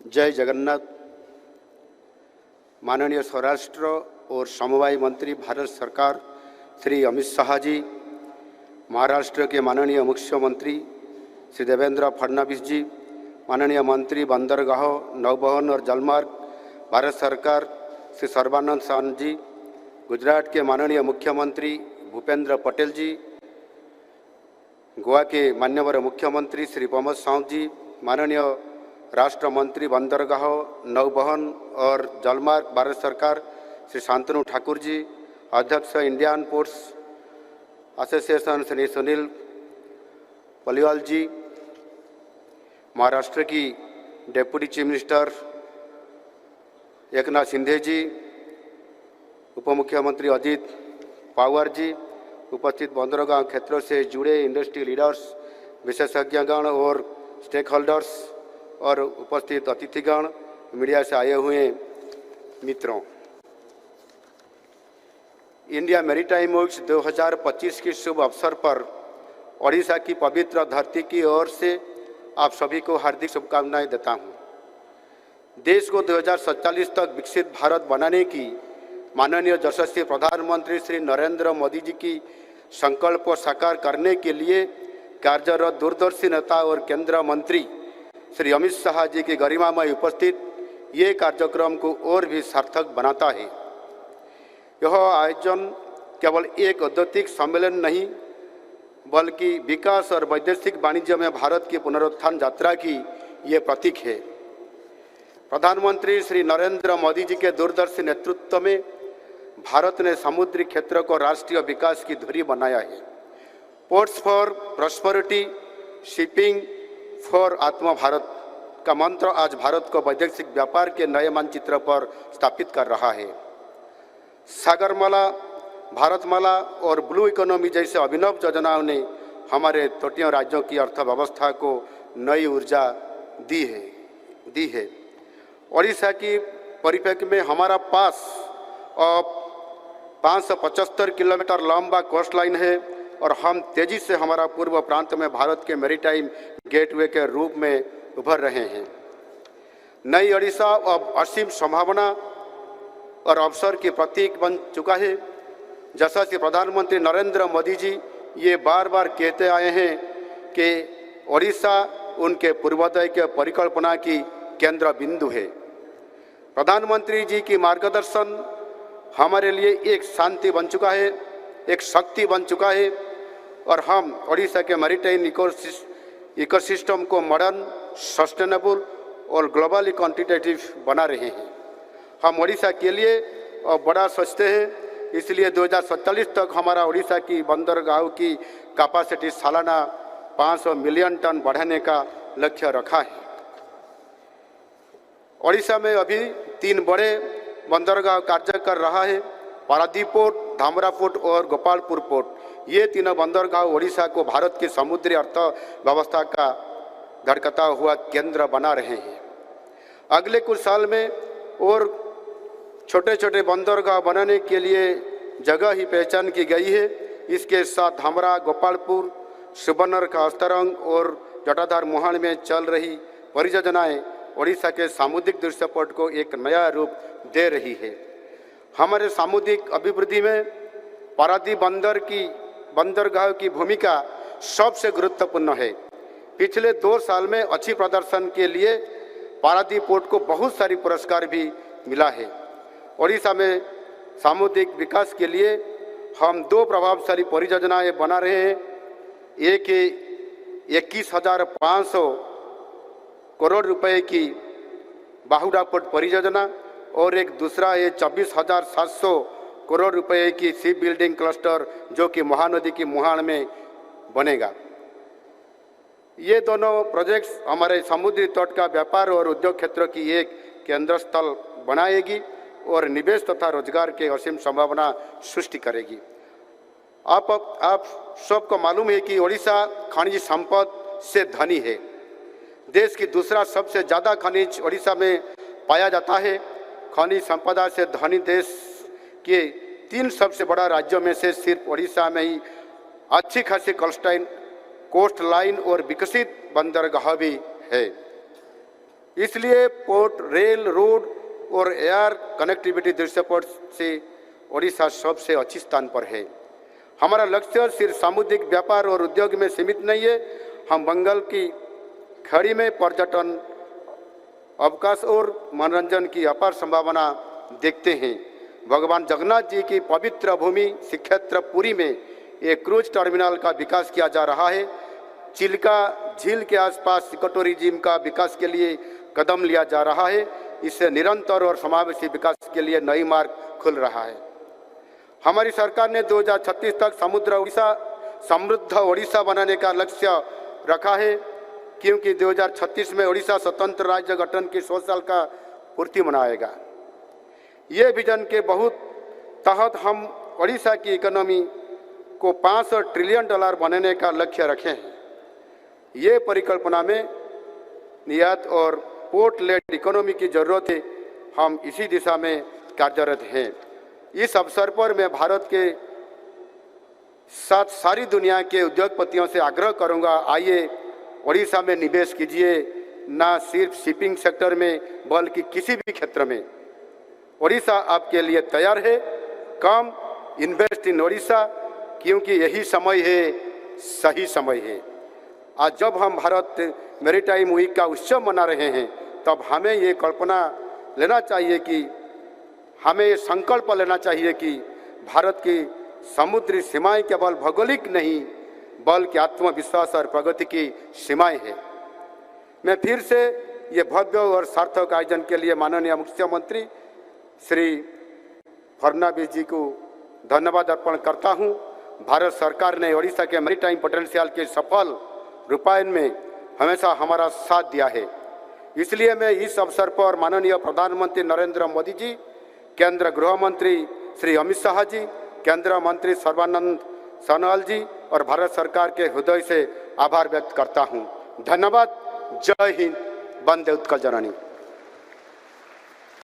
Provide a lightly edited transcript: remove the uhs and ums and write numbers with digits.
जय जगन्नाथ। माननीय स्वराष्ट्र और समवाय मंत्री भारत सरकार श्री अमित शाह जी, महाराष्ट्र के माननीय मुख्यमंत्री श्री देवेंद्र फडणवीस जी, माननीय मंत्री बंदरगाह, नौवहन और जलमार्ग भारत सरकार श्री सर्बानंद सोनोवाल जी, गुजरात के माननीय मुख्यमंत्री भूपेंद्र पटेल जी, गोवा के माननीय मुख्यमंत्री श्री प्रमोद सावंत जी, माननीय राष्ट्र मंत्री बंदरगाह, नौवहन और जलमार्ग भारत सरकार श्री शांतनु ठाकुर जी, अध्यक्ष Indian ports association Shri Sunil Paliwal ji, Maharashtra की deputy chief minister Eknath Shinde ji, उप मुख्यमंत्री अजित पवार जी, उपस्थित बंदरगाह क्षेत्रों से जुड़े इंडस्ट्री लीडर्स, विशेषज्ञगण और स्टेक होल्डर्स और उपस्थित अतिथिगण, मीडिया से आए हुए मित्रों, इंडिया मैरीटाइम वीक्स 2025 के शुभ अवसर पर ओडिशा की पवित्र धरती की ओर से आप सभी को हार्दिक शुभकामनाएं देता हूं। देश को 2047 तक विकसित भारत बनाने की माननीय यशस्वी प्रधानमंत्री श्री नरेंद्र मोदी जी की संकल्प को साकार करने के लिए कार्यरत दूरदर्शी नेता और केंद्रीय मंत्री श्री अमित शाह जी की गरिमामय उपस्थित ये कार्यक्रम को और भी सार्थक बनाता है। यह आयोजन केवल एक औद्योगिक सम्मेलन नहीं बल्कि विकास और वैदेशिक वाणिज्य में भारत की पुनरुत्थान यात्रा की ये प्रतीक है। प्रधानमंत्री श्री नरेंद्र मोदी जी के दूरदर्शी नेतृत्व में भारत ने समुद्री क्षेत्र को राष्ट्रीय विकास की धुरी बनाया है। Ports for prosperity, shipping for आत्म भारत का मंत्र आज भारत को वैदेशिक व्यापार के नए मानचित्र पर स्थापित कर रहा है। सागरमाला, भारतमाला और ब्लू इकोनॉमी जैसे अभिनव योजनाओं ने हमारे तटीय राज्यों की अर्थव्यवस्था को नई ऊर्जा दी है। ओडिशा की परिप्रेक्ष्य में हमारा पास 575 किलोमीटर लंबा कोस्ट लाइन है और हम तेजी से हमारा पूर्व प्रांत में भारत के मैरीटाइम गेटवे के रूप में उभर रहे हैं। नई ओडिशा अब असीम संभावना और अवसर की प्रतीक बन चुका है। जैसा कि प्रधानमंत्री नरेंद्र मोदी जी ये बार बार कहते आए हैं कि ओडिशा उनके पूर्वोदय के परिकल्पना की केंद्र बिंदु है। प्रधानमंत्री जी की मार्गदर्शन हमारे लिए एक शांति बन चुका है, एक शक्ति बन चुका है और हम ओडिशा के मैरीटाइम इकोसिस्टम को मॉडर्न, सस्टेनेबल और ग्लोबली कॉम्पिटिटिव बना रहे हैं। हम ओडिशा के लिए और बड़ा सोचते हैं, इसलिए 2047 तक हमारा ओडिशा की बंदरगाहों की कैपेसिटी सालाना 500 मिलियन टन बढ़ाने का लक्ष्य रखा है। ओडिशा में अभी 3 बड़े बंदरगाह कार्य कर रहा है, पारादीप पोर्ट, धामरा पोर्ट और गोपालपुर पोर्ट। ये तीनों बंदरगाह ओडिशा को भारत की समुद्री अर्थव्यवस्था का धड़कता हुआ केंद्र बना रहे हैं। अगले कुछ साल में और छोटे छोटे बंदरगाह बनाने के लिए जगह ही पहचान की गई है। इसके साथ धामरा, गोपालपुर, सुवर्णरेखा, अस्तरंग और जटाधार मुहान में चल रही परियोजनाएं ओडिशा के सामुद्रिक दृश्यपट को एक नया रूप दे रही है। हमारे सामुद्रिक अभिवृद्धि में पारादीप बंदरगाह की भूमिका सबसे गुरुत्वपूर्ण है। पिछले 2 साल में अच्छी प्रदर्शन के लिए पारादीप पोर्ट को बहुत सारी पुरस्कार भी मिला है। ओडिशा में सामुद्रिक विकास के लिए हम 2 प्रभावशाली परियोजनाएं बना रहे हैं। एक 21,500 करोड़ रुपए की बाहुडा पोर्ट परियोजना और एक दूसरा है 24,700 करोड़ रुपए की शिप बिल्डिंग क्लस्टर जो कि महानदी की मुहान में बनेगा। ये दोनों प्रोजेक्ट्स हमारे समुद्री तट का व्यापार और उद्योग क्षेत्र की एक केंद्र स्थल बनाएगी और निवेश तथा रोजगार के असीम संभावना सृष्टि करेगी। आप सबको मालूम है कि ओडिशा खनिज संपद से धनी है। देश की दूसरा सबसे ज़्यादा खनिज ओडिशा में पाया जाता है। खनिज संपदा से धनी देश के 3 सबसे बड़ा राज्यों में से सिर्फ ओडिशा में ही अच्छी खासी कोस्ट लाइन और विकसित बंदरगाह भी है। इसलिए पोर्ट, रेल, रोड और एयर कनेक्टिविटी दृष्टिकोण से ओडिशा सबसे अच्छी स्थान पर है। हमारा लक्ष्य सिर्फ सामुद्रिक व्यापार और उद्योग में सीमित नहीं है। हम बंगाल की खाड़ी में पर्यटन, अवकाश और मनोरंजन की अपार संभावना देखते हैं। भगवान जगन्नाथ जी की पवित्र भूमि श्रीक्षेत्र पुरी में एक क्रूज टर्मिनल का विकास किया जा रहा है। चिल्का झील के आसपास इकोटूरिज्म का विकास के लिए कदम लिया जा रहा है। इससे निरंतर और समावेशी विकास के लिए नई मार्ग खुल रहा है। हमारी सरकार ने 2036 तक समृद्ध ओडिशा बनाने का लक्ष्य रखा है, क्योंकि 2036 में ओडिशा स्वतंत्र राज्य गठन के 100 साल का पूर्ति मनाएगा। ये विजन के बहुत तहत हम ओडिशा की इकोनॉमी को $500 ट्रिलियन बनाने का लक्ष्य रखे हैं। ये परिकल्पना में निर्यात और पोर्ट लेड इकोनॉमी की जरूरत है। हम इसी दिशा में कार्यरत हैं। इस अवसर पर मैं भारत के साथ सारी दुनिया के उद्योगपतियों से आग्रह करूंगा, आइए ओडिशा में निवेश कीजिए, ना सिर्फ शिपिंग सेक्टर में बल्कि किसी भी क्षेत्र में। ओडिशा आपके लिए तैयार है। कम इन्वेस्ट इन ओडिशा, क्योंकि यही समय है, सही समय है। आज जब हम भारत मैरीटाइम वीक का उत्सव मना रहे हैं, तब हमें ये कल्पना लेना चाहिए कि हमें ये संकल्प लेना चाहिए कि भारत की समुद्री सीमाएं केवल भौगोलिक नहीं बल्कि आत्मविश्वास और प्रगति की सीमाएं हैं। मैं फिर से ये भव्य और सार्थक आयोजन के लिए माननीय मुख्यमंत्री श्री फडणवीस जी को धन्यवाद अर्पण करता हूं। भारत सरकार ने ओडिशा के मैरीटाइम पोटेंशियल के सफल रूपायन में हमेशा हमारा साथ दिया है। इसलिए मैं इस अवसर पर माननीय प्रधानमंत्री नरेंद्र मोदी जी, केंद्र गृह मंत्री श्री अमित शाह जी, केंद्रीय मंत्री सर्बानंद सोनोवाल जी और भारत सरकार के हृदय से आभार व्यक्त करता हूं। धन्यवाद। जय हिंद। वंदे उत्कल जननी।